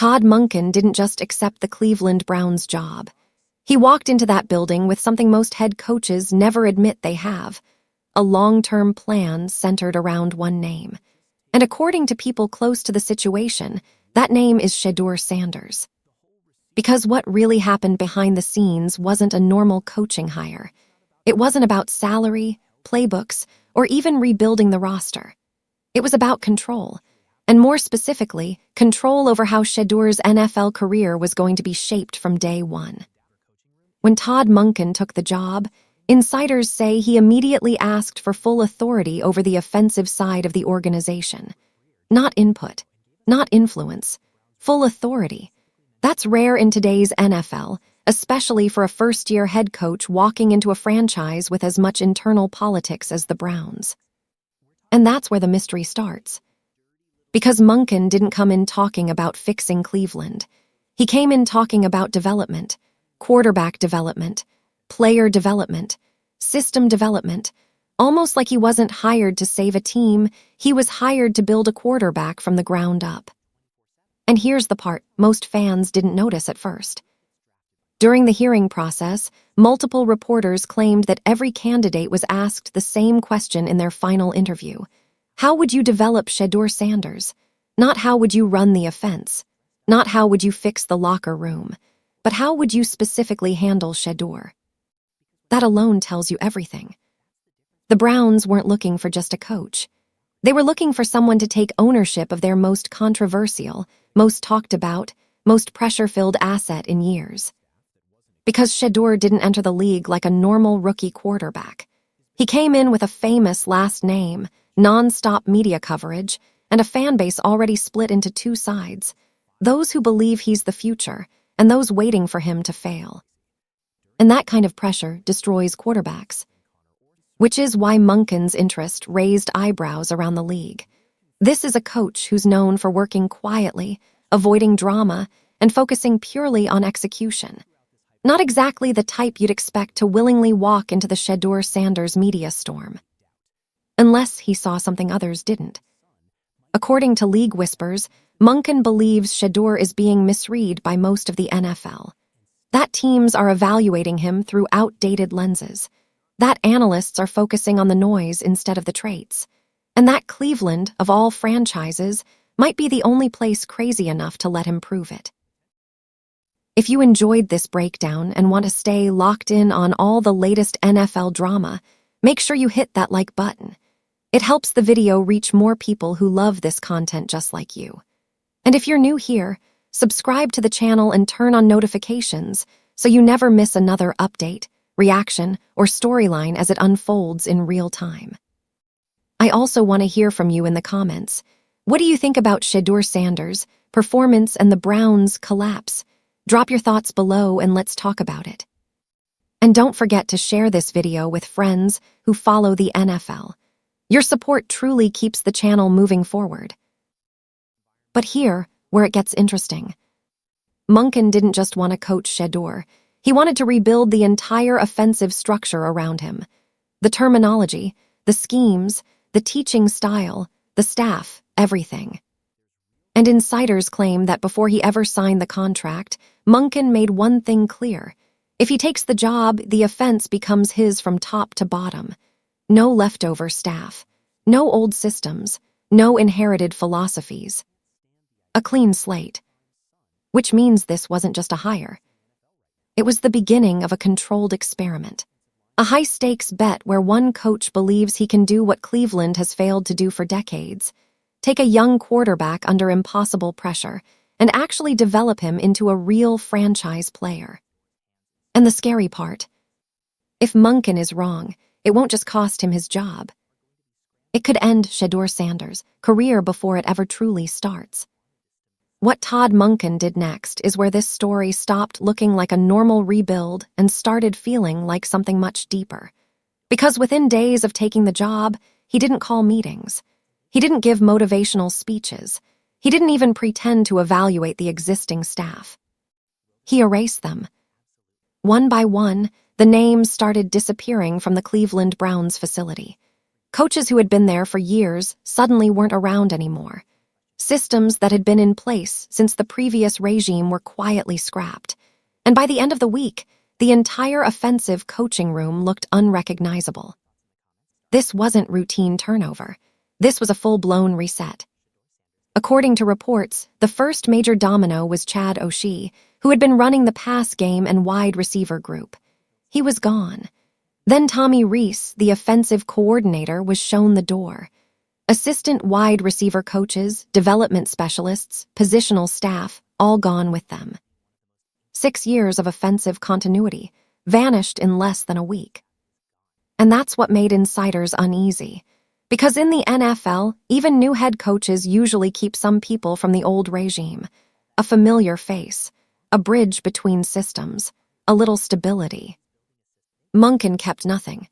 Todd Monken didn't just accept the Cleveland Browns job. He walked into that building with something most head coaches never admit they have: a long-term plan centered around one name. And according to people close to the situation, that name is Shedeur Sanders. Because what really happened behind the scenes wasn't a normal coaching hire. It wasn't about salary, playbooks, or even rebuilding the roster. It was about control, and more specifically, control over how Shedeur's NFL career was going to be shaped from day one. When Todd Monken took the job, insiders say he immediately asked for full authority over the offensive side of the organization. Not input, not influence, full authority. That's rare in today's NFL, especially for a first-year head coach walking into a franchise with as much internal politics as the Browns. And that's where the mystery starts. Because Monken didn't come in talking about fixing Cleveland. He came in talking about development, quarterback development, player development, system development. Almost like he wasn't hired to save a team, he was hired to build a quarterback from the ground up. And here's the part most fans didn't notice at first. During the hearing process, multiple reporters claimed that every candidate was asked the same question in their final interview. How would you develop Shedeur Sanders? Not how would you run the offense, not how would you fix the locker room, but how would you specifically handle Shedeur? That alone tells you everything. The Browns weren't looking for just a coach. They were looking for someone to take ownership of their most controversial, most talked about, most pressure-filled asset in years. Because Shedeur didn't enter the league like a normal rookie quarterback. He came in with a famous last name, non-stop media coverage, and a fan base already split into two sides: those who believe he's the future and those waiting for him to fail. And that kind of pressure destroys quarterbacks. Which is why Monken's interest raised eyebrows around the league. This is a coach who's known for working quietly, avoiding drama, and focusing purely on execution. Not exactly the type you'd expect to willingly walk into the Shedeur Sanders media storm. Unless he saw something others didn't. According to league whispers, Monken believes Shedeur is being misread by most of the NFL. That teams are evaluating him through outdated lenses. That analysts are focusing on the noise instead of the traits. And that Cleveland, of all franchises, might be the only place crazy enough to let him prove it. If you enjoyed this breakdown and want to stay locked in on all the latest NFL drama, make sure you hit that like button. It helps the video reach more people who love this content just like you. And if you're new here, subscribe to the channel and turn on notifications so you never miss another update, reaction, or storyline as it unfolds in real time. I also want to hear from you in the comments. What do you think about Shedeur Sanders' performance and the Browns' collapse? Drop your thoughts below and let's talk about it. And don't forget to share this video with friends who follow the NFL. Your support truly keeps the channel moving forward. But here, where it gets interesting. Monken didn't just want to coach Shedeur. He wanted to rebuild the entire offensive structure around him. The terminology, the schemes, the teaching style, the staff, everything. And insiders claim that before he ever signed the contract, Monken made one thing clear. If he takes the job, the offense becomes his from top to bottom. No leftover staff, no old systems, no inherited philosophies. A clean slate. Which means this wasn't just a hire. It was the beginning of a controlled experiment. A high-stakes bet where one coach believes he can do what Cleveland has failed to do for decades: take a young quarterback under impossible pressure and actually develop him into a real franchise player. And the scary part: if Monken is wrong, it won't just cost him his job. It could end Shedeur Sanders' career before it ever truly starts. What Todd Monken did next is where this story stopped looking like a normal rebuild and started feeling like something much deeper. Because within days of taking the job, he didn't call meetings. He didn't give motivational speeches. He didn't even pretend to evaluate the existing staff. He erased them. One by one, the names started disappearing from the Cleveland Browns facility. Coaches who had been there for years suddenly weren't around anymore. Systems that had been in place since the previous regime were quietly scrapped, and by the end of the week, the entire offensive coaching room looked unrecognizable. This wasn't routine turnover. This was a full-blown reset. According to reports, the first major domino was Chad O'Shea, who had been running the pass game and wide receiver group. He was gone. Then Tommy Reese, the offensive coordinator, was shown the door. Assistant wide receiver coaches, development specialists, positional staff, all gone with them. 6 years of offensive continuity vanished in less than a week. And that's what made insiders uneasy. Because in the NFL, even new head coaches usually keep some people from the old regime. A familiar face, a bridge between systems, a little stability. Monken kept nothing.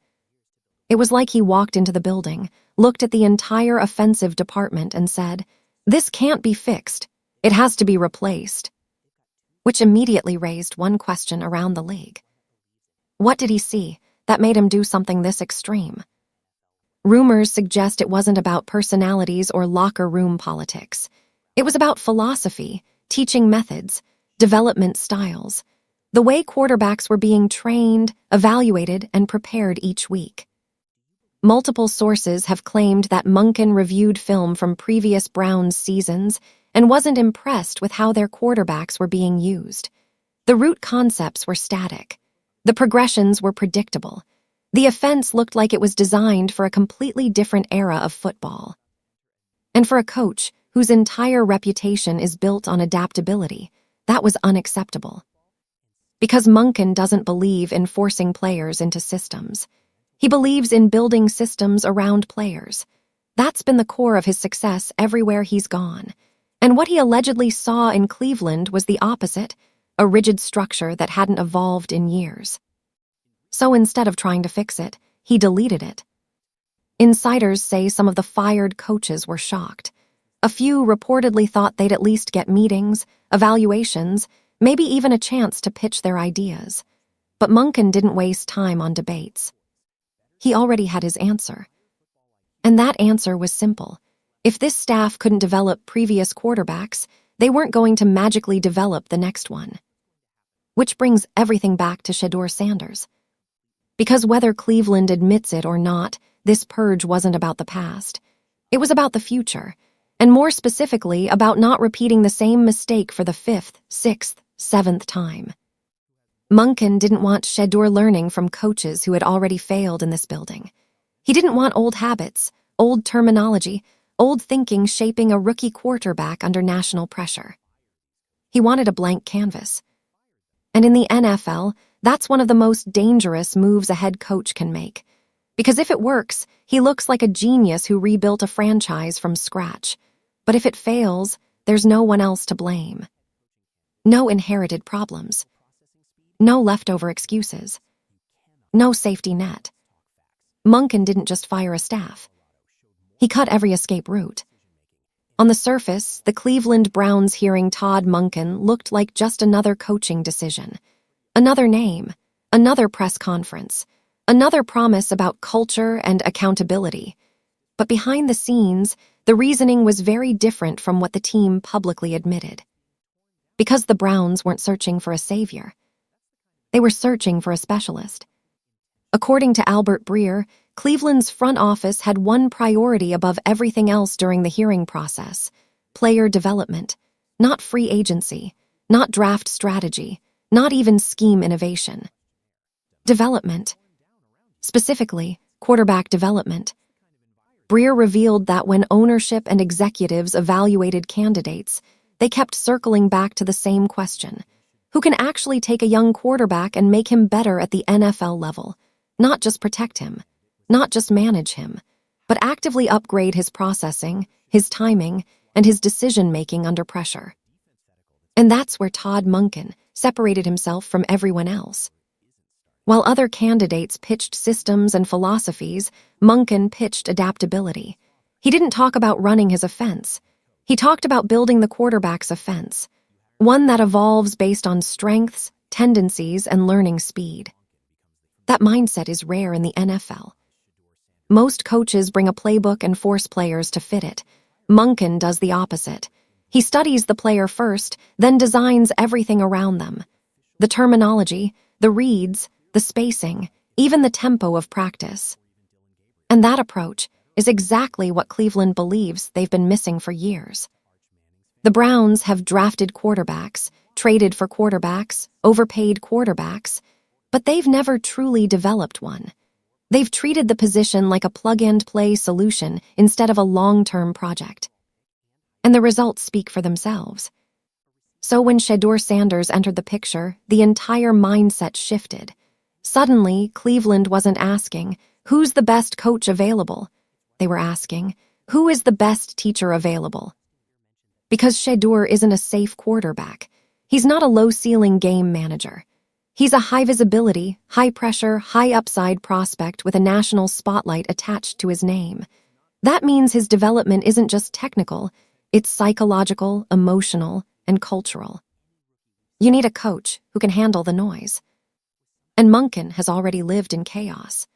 It was like he walked into the building, looked at the entire offensive department and said, "This can't be fixed. It has to be replaced." Which immediately raised one question around the league. What did he see that made him do something this extreme? Rumors suggest it wasn't about personalities or locker room politics. It was about philosophy, teaching methods, development styles, the way quarterbacks were being trained, evaluated, and prepared each week. Multiple sources have claimed that Monken reviewed film from previous Browns seasons and wasn't impressed with how their quarterbacks were being used. The root concepts were static. The progressions were predictable. The offense looked like it was designed for a completely different era of football. And for a coach whose entire reputation is built on adaptability, that was unacceptable. Because Monken doesn't believe in forcing players into systems. He believes in building systems around players. That's been the core of his success everywhere he's gone. And what he allegedly saw in Cleveland was the opposite, a rigid structure that hadn't evolved in years. So instead of trying to fix it, he deleted it. Insiders say some of the fired coaches were shocked. A few reportedly thought they'd at least get meetings, evaluations, maybe even a chance to pitch their ideas. But Monken didn't waste time on debates. He already had his answer. And that answer was simple. If this staff couldn't develop previous quarterbacks, they weren't going to magically develop the next one. Which brings everything back to Shedeur Sanders. Because whether Cleveland admits it or not, this purge wasn't about the past. It was about the future, and more specifically about not repeating the same mistake for the 5th, 6th, 7th time. Monken didn't want Shedeur learning from coaches who had already failed in this building. He didn't want old habits, old terminology, old thinking shaping a rookie quarterback under national pressure. He wanted a blank canvas. And in the NFL, that's one of the most dangerous moves a head coach can make. Because if it works, he looks like a genius who rebuilt a franchise from scratch. But if it fails, there's no one else to blame. No inherited problems. No leftover excuses. No safety net. Monken didn't just fire a staff. He cut every escape route. On the surface, the Cleveland Browns hearing Todd Monken looked like just another coaching decision. Another name, another press conference, another promise about culture and accountability. But behind the scenes, the reasoning was very different from what the team publicly admitted. Because the Browns weren't searching for a savior. They were searching for a specialist. According to Albert Breer, Cleveland's front office had one priority above everything else during the hearing process: player development, not free agency, not draft strategy, not even scheme innovation. Development. Specifically, quarterback development. Breer revealed that when ownership and executives evaluated candidates, they kept circling back to the same question: who can actually take a young quarterback and make him better at the NFL level? Not just protect him, not just manage him, but actively upgrade his processing, his timing, and his decision-making under pressure. And that's where Todd Monken separated himself from everyone else. While other candidates pitched systems and philosophies, Monken pitched adaptability. He didn't talk about running his offense. He talked about building the quarterback's offense, one that evolves based on strengths, tendencies, and learning speed. That mindset is rare in the NFL. Most coaches bring a playbook and force players to fit it. Monken does the opposite. He studies the player first, then designs everything around them. The terminology, the reads, the spacing, even the tempo of practice. And that approach is exactly what Cleveland believes they've been missing for years. The Browns have drafted quarterbacks, traded for quarterbacks, overpaid quarterbacks, but they've never truly developed one. They've treated the position like a plug-and-play solution instead of a long-term project. And the results speak for themselves. So when Shedeur Sanders entered the picture, the entire mindset shifted. Suddenly, Cleveland wasn't asking, who's the best coach available? They were asking, who is the best teacher available? Because Shedeur isn't a safe quarterback. He's not a low-ceiling game manager. He's a high-visibility, high-pressure, high-upside prospect with a national spotlight attached to his name. That means his development isn't just technical, it's psychological, emotional, and cultural. You need a coach who can handle the noise. And Monken has already lived in chaos.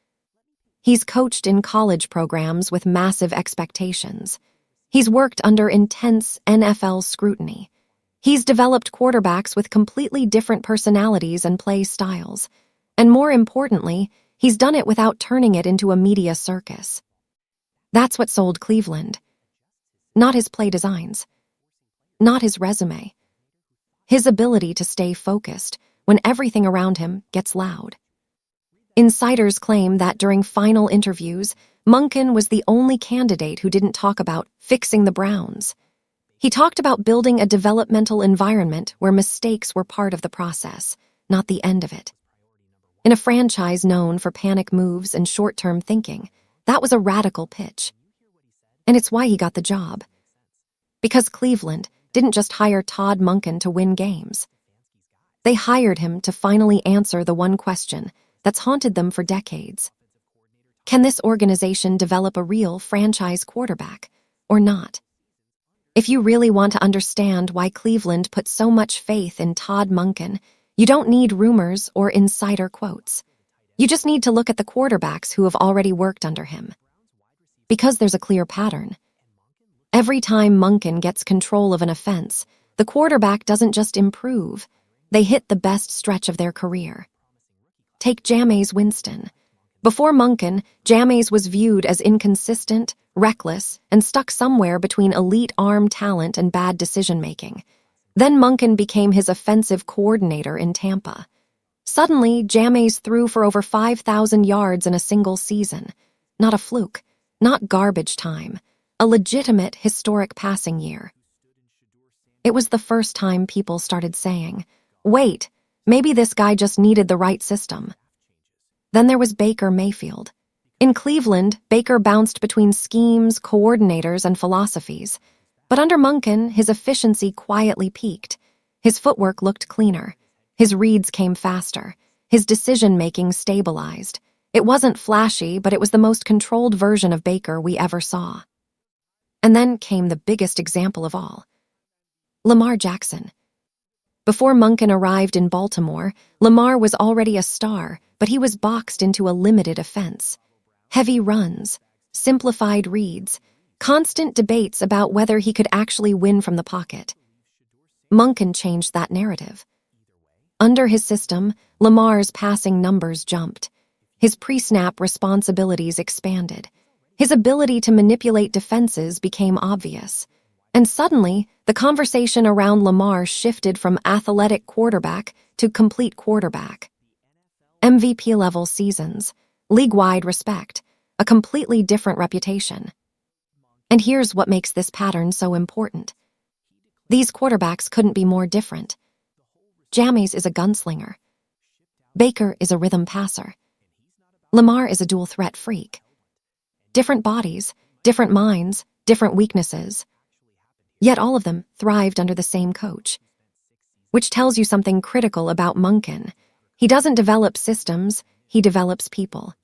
He's coached in college programs with massive expectations. He's worked under intense NFL scrutiny. He's developed quarterbacks with completely different personalities and play styles. And more importantly, he's done it without turning it into a media circus. That's what sold Cleveland. Not his play designs. Not his resume. His ability to stay focused when everything around him gets loud. Insiders claim that during final interviews, Monken was the only candidate who didn't talk about fixing the Browns. He talked about building a developmental environment where mistakes were part of the process, not the end of it. In a franchise known for panic moves and short-term thinking, that was a radical pitch. And it's why he got the job. Because Cleveland didn't just hire Todd Monken to win games. They hired him to finally answer the one question that's haunted them for decades. Can this organization develop a real franchise quarterback, or not? If you really want to understand why Cleveland put so much faith in Todd Monken, you don't need rumors or insider quotes. You just need to look at the quarterbacks who have already worked under him. Because there's a clear pattern. Every time Monken gets control of an offense, the quarterback doesn't just improve, they hit the best stretch of their career. Take Jameis Winston. Before Monken, Jameis was viewed as inconsistent, reckless, and stuck somewhere between elite arm talent and bad decision-making. Then Monken became his offensive coordinator in Tampa. Suddenly, Jameis threw for over 5,000 yards in a single season. Not a fluke, not garbage time, a legitimate historic passing year. It was the first time people started saying, wait, maybe this guy just needed the right system. Then there was Baker Mayfield. In Cleveland, Baker bounced between schemes, coordinators, and philosophies. But under Monken, his efficiency quietly peaked. His footwork looked cleaner. His reads came faster. His decision-making stabilized. It wasn't flashy, but it was the most controlled version of Baker we ever saw. And then came the biggest example of all. Lamar Jackson. Before Monken arrived in Baltimore, Lamar was already a star, but he was boxed into a limited offense. Heavy runs, simplified reads, constant debates about whether he could actually win from the pocket. Monken changed that narrative. Under his system, Lamar's passing numbers jumped. His pre-snap responsibilities expanded. His ability to manipulate defenses became obvious. And suddenly, the conversation around Lamar shifted from athletic quarterback to complete quarterback. MVP-level seasons, league-wide respect, a completely different reputation. And here's what makes this pattern so important. These quarterbacks couldn't be more different. Jameis is a gunslinger. Baker is a rhythm passer. Lamar is a dual-threat freak. Different bodies, different minds, different weaknesses. Yet all of them thrived under the same coach. Which tells you something critical about Monken. He doesn't develop systems, he develops people.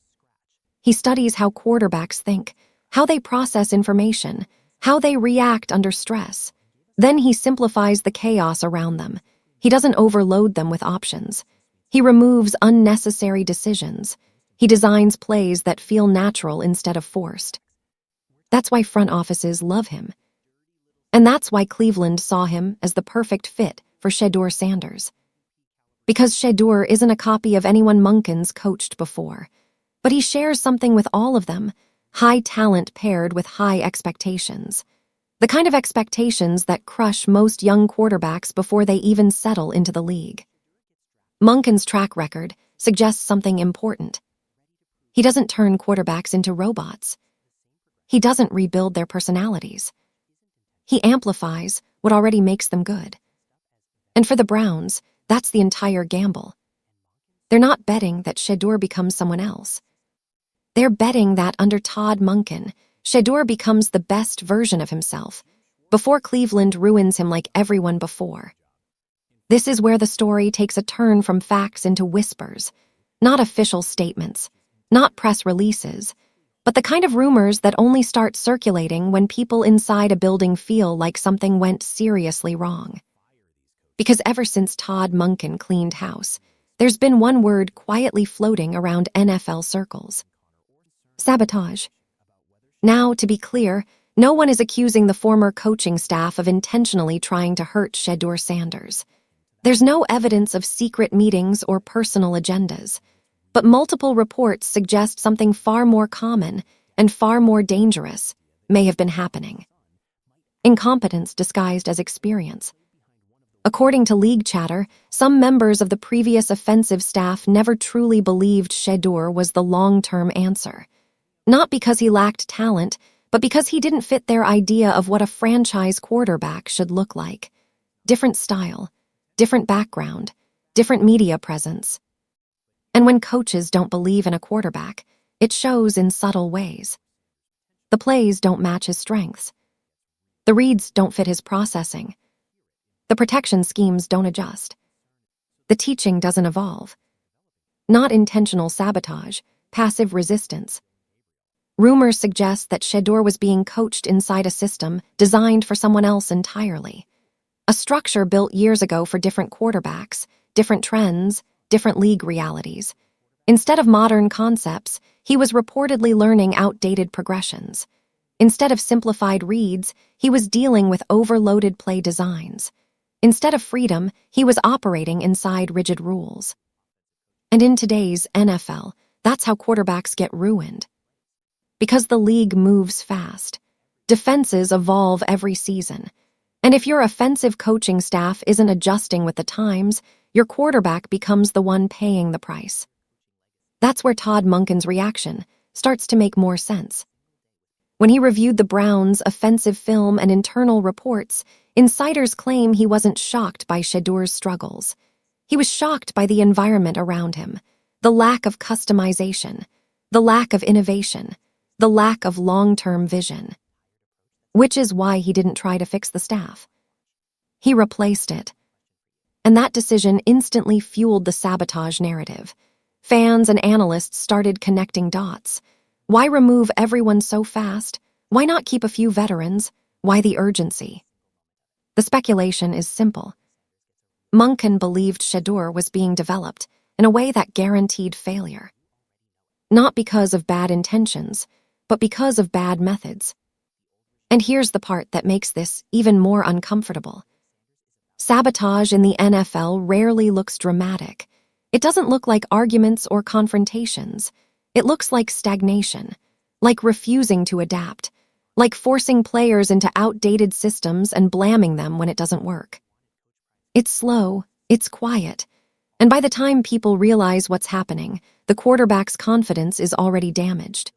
He studies how quarterbacks think, how they process information, how they react under stress. Then he simplifies the chaos around them. He doesn't overload them with options. He removes unnecessary decisions. He designs plays that feel natural instead of forced. That's why front offices love him. And that's why Cleveland saw him as the perfect fit for Shedeur Sanders. Because Shedeur isn't a copy of anyone Monken's coached before, but he shares something with all of them, high talent paired with high expectations. The kind of expectations that crush most young quarterbacks before they even settle into the league. Monken's track record suggests something important. He doesn't turn quarterbacks into robots. He doesn't rebuild their personalities. He amplifies what already makes them good. And for the Browns, that's the entire gamble. They're not betting that Shedeur becomes someone else. They're betting that under Todd Monken, Shedeur becomes the best version of himself, before Cleveland ruins him like everyone before. This is where the story takes a turn from facts into whispers, not official statements, not press releases, but the kind of rumors that only start circulating when people inside a building feel like something went seriously wrong. Because ever since Todd Monken cleaned house, there's been one word quietly floating around NFL circles: sabotage. Now, to be clear, no one is accusing the former coaching staff of intentionally trying to hurt Shedeur Sanders. There's no evidence of secret meetings or personal agendas, but multiple reports suggest something far more common and far more dangerous may have been happening. Incompetence disguised as experience. According to league chatter, some members of the previous offensive staff never truly believed Shedeur was the long-term answer. Not because he lacked talent, but because he didn't fit their idea of what a franchise quarterback should look like. Different style, different background, different media presence. And when coaches don't believe in a quarterback, it shows in subtle ways. The plays don't match his strengths. The reads don't fit his processing. The protection schemes don't adjust. The teaching doesn't evolve. Not intentional sabotage, passive resistance. Rumors suggest that Shedeur was being coached inside a system designed for someone else entirely. A structure built years ago for different quarterbacks, different trends, different league realities. Instead of modern concepts, he was reportedly learning outdated progressions. Instead of simplified reads, he was dealing with overloaded play designs. Instead of freedom, he was operating inside rigid rules. And in today's NFL, that's how quarterbacks get ruined. Because the league moves fast. Defenses evolve every season. And if your offensive coaching staff isn't adjusting with the times, your quarterback becomes the one paying the price. That's where Todd Monken's reaction starts to make more sense. When he reviewed the Browns' offensive film and internal reports, insiders claim he wasn't shocked by Shedeur's struggles. He was shocked by the environment around him, the lack of customization, the lack of innovation, the lack of long-term vision. Which is why he didn't try to fix the staff. He replaced it. And that decision instantly fueled the sabotage narrative. Fans and analysts started connecting dots. Why remove everyone so fast? Why not keep a few veterans? Why the urgency? The speculation is simple. Monken believed Shedeur was being developed in a way that guaranteed failure. Not because of bad intentions, but because of bad methods. And here's the part that makes this even more uncomfortable. Sabotage in the NFL rarely looks dramatic. It doesn't look like arguments or confrontations. It looks like stagnation, like refusing to adapt, like forcing players into outdated systems and blaming them when it doesn't work. It's slow, it's quiet, and by the time people realize what's happening, the quarterback's confidence is already damaged.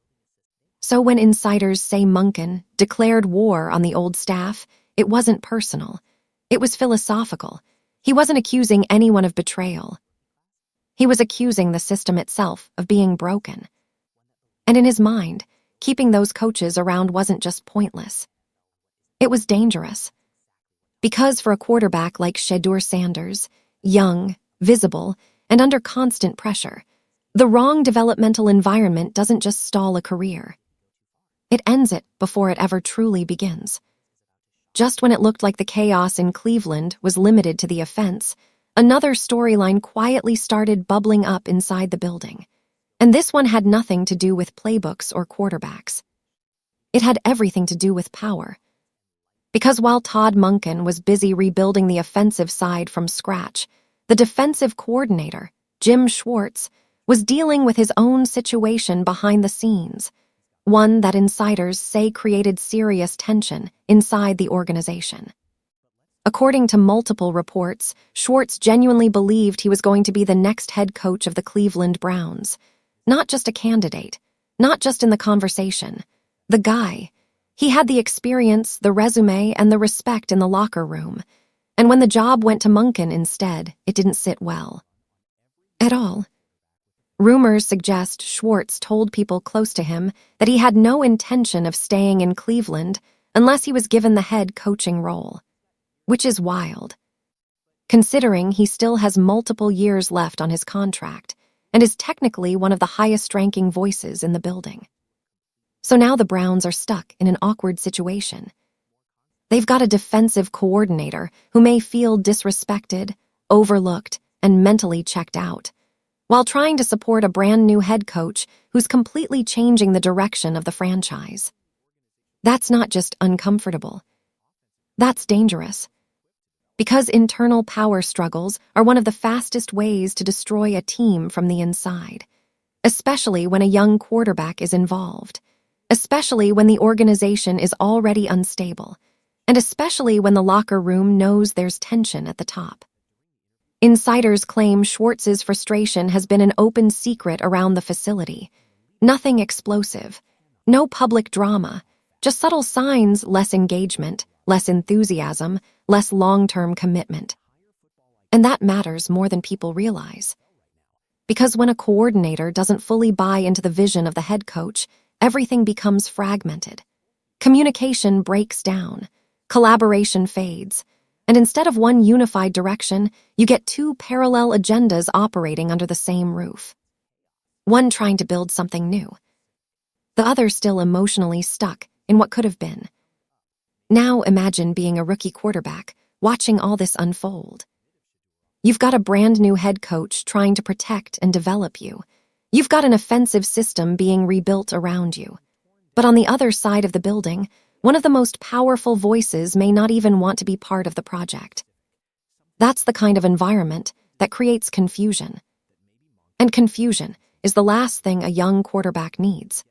So when insiders say Monken declared war on the old staff, it wasn't personal. It was philosophical. He wasn't accusing anyone of betrayal. He was accusing the system itself of being broken. And in his mind, keeping those coaches around wasn't just pointless. It was dangerous. Because for a quarterback like Shedeur Sanders, young, visible, and under constant pressure, the wrong developmental environment doesn't just stall a career. It ends it before it ever truly begins. Just when it looked like the chaos in Cleveland was limited to the offense, another storyline quietly started bubbling up inside the building. And this one had nothing to do with playbooks or quarterbacks. It had everything to do with power. Because while Todd Monken was busy rebuilding the offensive side from scratch, the defensive coordinator, Jim Schwartz, was dealing with his own situation behind the scenes, one that insiders say created serious tension inside the organization. According to multiple reports, Schwartz genuinely believed he was going to be the next head coach of the Cleveland Browns. Not just a candidate, not just in the conversation. The guy. He had the experience, the resume, and the respect in the locker room. And when the job went to Monken instead, it didn't sit well. At all. Rumors suggest Schwartz told people close to him that he had no intention of staying in Cleveland unless he was given the head coaching role. Which is wild, considering he still has multiple years left on his contract and is technically one of the highest-ranking voices in the building. So now the Browns are stuck in an awkward situation. They've got a defensive coordinator who may feel disrespected, overlooked, and mentally checked out, while trying to support a brand-new head coach who's completely changing the direction of the franchise. That's not just uncomfortable. That's dangerous. Because internal power struggles are one of the fastest ways to destroy a team from the inside, especially when a young quarterback is involved, especially when the organization is already unstable, and especially when the locker room knows there's tension at the top. Insiders claim Schwartz's frustration has been an open secret around the facility. Nothing explosive, no public drama, just subtle signs, less engagement, less enthusiasm, less long-term commitment. And that matters more than people realize. Because when a coordinator doesn't fully buy into the vision of the head coach, everything becomes fragmented. Communication breaks down, collaboration fades, and instead of one unified direction, you get two parallel agendas operating under the same roof. One trying to build something new, the other still emotionally stuck in what could have been. Now imagine being a rookie quarterback, watching all this unfold. You've got a brand new head coach trying to protect and develop you. You've got an offensive system being rebuilt around you. But on the other side of the building, one of the most powerful voices may not even want to be part of the project. That's the kind of environment that creates confusion. And confusion is the last thing a young quarterback needs.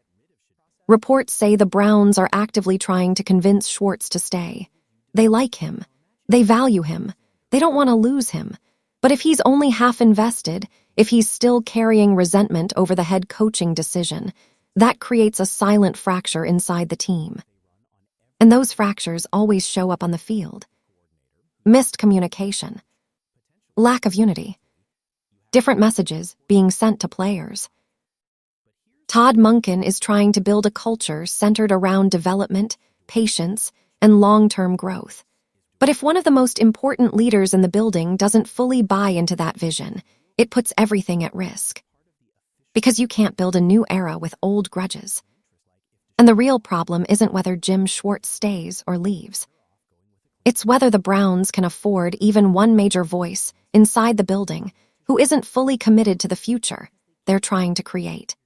Reports say the Browns are actively trying to convince Schwartz to stay. They like him. They value him. They don't want to lose him. But if he's only half invested, if he's still carrying resentment over the head coaching decision, that creates a silent fracture inside the team. And those fractures always show up on the field. Missed communication. Lack of unity. Different messages being sent to players. Todd Monken is trying to build a culture centered around development, patience, and long-term growth. But if one of the most important leaders in the building doesn't fully buy into that vision, it puts everything at risk. Because you can't build a new era with old grudges. And the real problem isn't whether Jim Schwartz stays or leaves. It's whether the Browns can afford even one major voice inside the building who isn't fully committed to the future they're trying to create.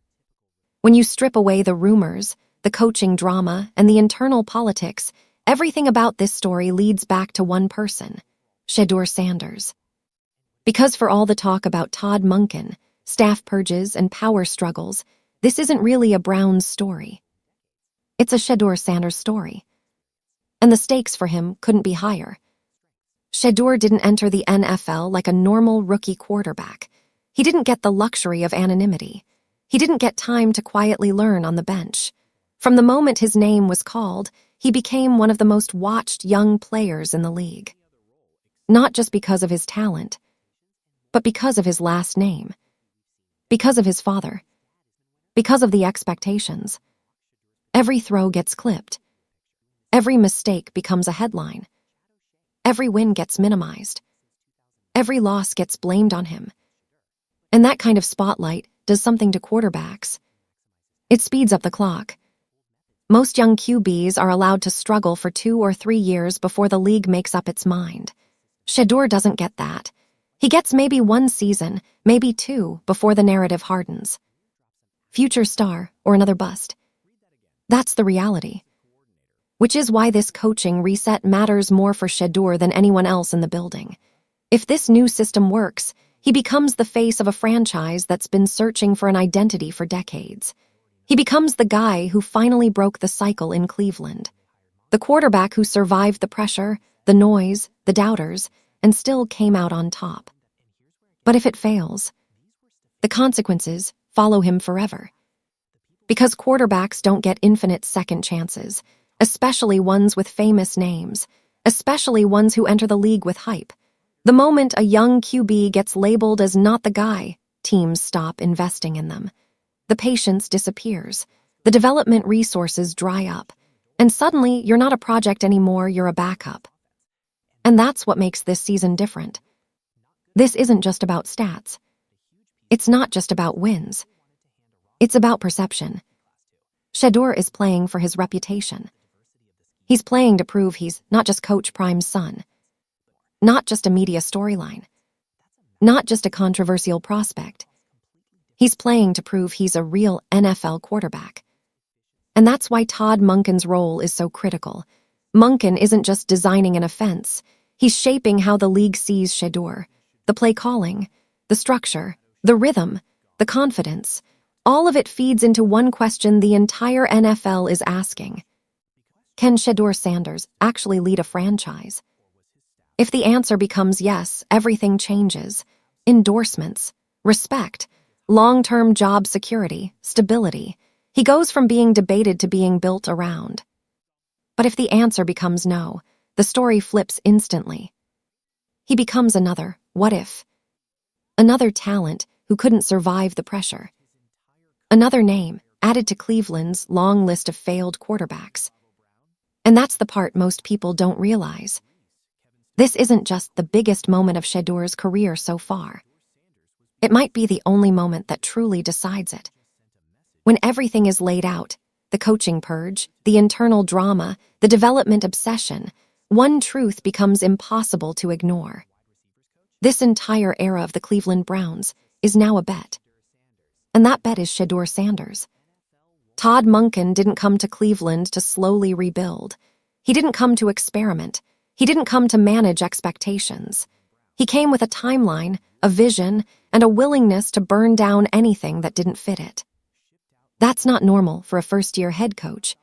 When you strip away the rumors, the coaching drama, and the internal politics, everything about this story leads back to one person, Shedeur Sanders. Because for all the talk about Todd Monken, staff purges, and power struggles, this isn't really a Browns story. It's a Shedeur Sanders story. And the stakes for him couldn't be higher. Shedeur didn't enter the NFL like a normal rookie quarterback. He didn't get the luxury of anonymity. He didn't get time to quietly learn on the bench. From the moment his name was called, he became one of the most watched young players in the league. Not just because of his talent, but because of his last name. Because of his father. Because of the expectations. Every throw gets clipped. Every mistake becomes a headline. Every win gets minimized. Every loss gets blamed on him. And that kind of spotlight does something to quarterbacks. It speeds up the clock. Most young QBs are allowed to struggle for 2 or 3 years before the league makes up its mind. Shedeur doesn't get that. He gets maybe 1 season, maybe 2, before the narrative hardens. Future star or another bust. That's the reality. Which is why this coaching reset matters more for Shedeur than anyone else in the building. If this new system works, he becomes the face of a franchise that's been searching for an identity for decades. He becomes the guy who finally broke the cycle in Cleveland. The quarterback who survived the pressure, the noise, the doubters, and still came out on top. But if it fails, the consequences follow him forever. Because quarterbacks don't get infinite second chances, especially ones with famous names, especially ones who enter the league with hype. The moment a young QB gets labeled as not the guy, teams stop investing in them. The patience disappears, the development resources dry up, and suddenly you're not a project anymore, you're a backup. And that's what makes this season different. This isn't just about stats. It's not just about wins. It's about perception. Shedeur is playing for his reputation. He's playing to prove he's not just Coach Prime's son, not just a media storyline, not just a controversial prospect. He's playing to prove he's a real NFL quarterback. And that's why Todd Monken's role is so critical. Monken isn't just designing an offense, he's shaping how the league sees Shedeur. The play calling, the structure, the rhythm, the confidence, all of it feeds into one question the entire NFL is asking. Can Shedeur Sanders actually lead a franchise? If the answer becomes yes, everything changes. Endorsements, respect, long-term job security, stability. He goes from being debated to being built around. But if the answer becomes no, the story flips instantly. He becomes another what if. Another talent who couldn't survive the pressure. Another name added to Cleveland's long list of failed quarterbacks. And that's the part most people don't realize. This isn't just the biggest moment of Shedeur's career so far. It might be the only moment that truly decides it. When everything is laid out, the coaching purge, the internal drama, the development obsession, one truth becomes impossible to ignore. This entire era of the Cleveland Browns is now a bet. And that bet is Shedeur Sanders. Todd Monken didn't come to Cleveland to slowly rebuild. He didn't come to experiment. He didn't come to manage expectations. He came with a timeline, a vision, and a willingness to burn down anything that didn't fit it. That's not normal for a first-year head coach.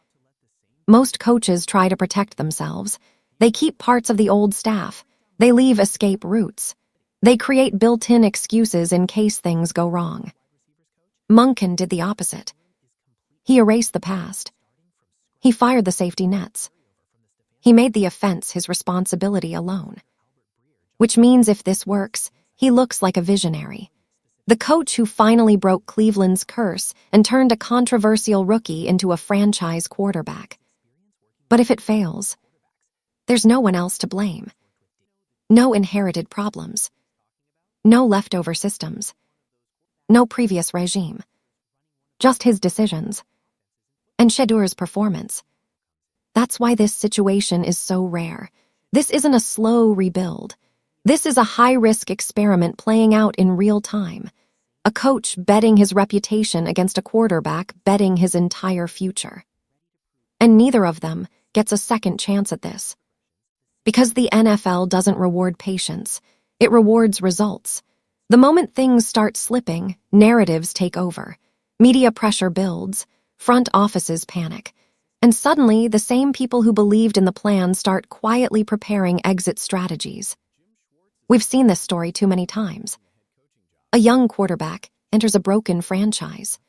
Most coaches try to protect themselves. They keep parts of the old staff. They leave escape routes. They create built-in excuses in case things go wrong. Monken did the opposite. He erased the past. He fired the safety nets. He made the offense his responsibility alone. Which means if this works, he looks like a visionary. The coach who finally broke Cleveland's curse and turned a controversial rookie into a franchise quarterback. But if it fails, there's no one else to blame. No inherited problems. No leftover systems. No previous regime. Just his decisions. And Shedeur's performance. That's why this situation is so rare. This isn't a slow rebuild. This is a high-risk experiment playing out in real time. A coach betting his reputation against a quarterback betting his entire future. And neither of them gets a second chance at this. Because the NFL doesn't reward patience, it rewards results. The moment things start slipping, narratives take over. Media pressure builds, front offices panic. And suddenly, the same people who believed in the plan start quietly preparing exit strategies. We've seen this story too many times. A young quarterback enters a broken franchise.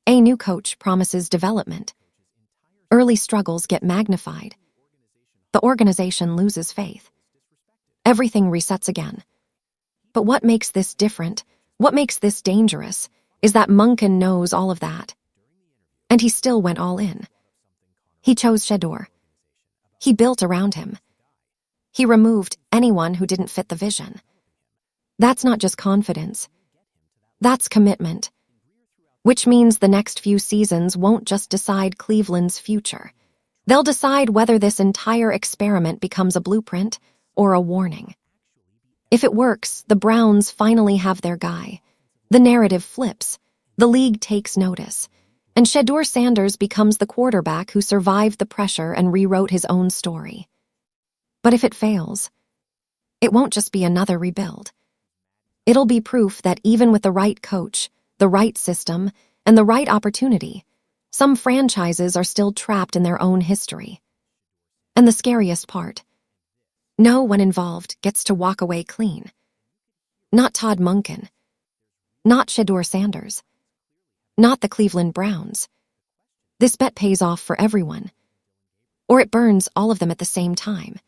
A new coach promises development. Early struggles get magnified. The organization loses faith. Everything resets again. But what makes this different, what makes this dangerous, is that Monken knows all of that. And he still went all in. He chose Shedeur. He built around him. He removed anyone who didn't fit the vision. That's not just confidence. That's commitment. Which means the next few seasons won't just decide Cleveland's future. They'll decide whether this entire experiment becomes a blueprint or a warning. If it works, the Browns finally have their guy. The narrative flips. The league takes notice. And Shedeur Sanders becomes the quarterback who survived the pressure and rewrote his own story. But if it fails, it won't just be another rebuild. It'll be proof that even with the right coach, the right system, and the right opportunity, some franchises are still trapped in their own history. And the scariest part, no one involved gets to walk away clean. Not Todd Monken. Not Shedeur Sanders. Not the Cleveland Browns. This bet pays off for everyone. Or it burns all of them at the same time.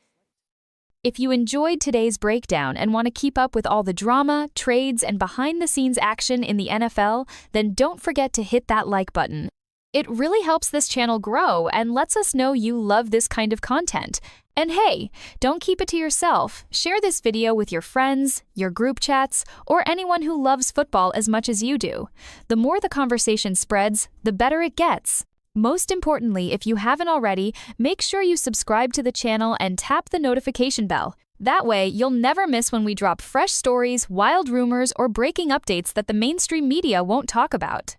If you enjoyed today's breakdown and want to keep up with all the drama, trades, and behind-the-scenes action in the NFL, then don't forget to hit that like button. It really helps this channel grow and lets us know you love this kind of content. And hey, don't keep it to yourself. Share this video with your friends, your group chats, or anyone who loves football as much as you do. The more the conversation spreads, the better it gets. Most importantly, if you haven't already, make sure you subscribe to the channel and tap the notification bell. That way, you'll never miss when we drop fresh stories, wild rumors, or breaking updates that the mainstream media won't talk about.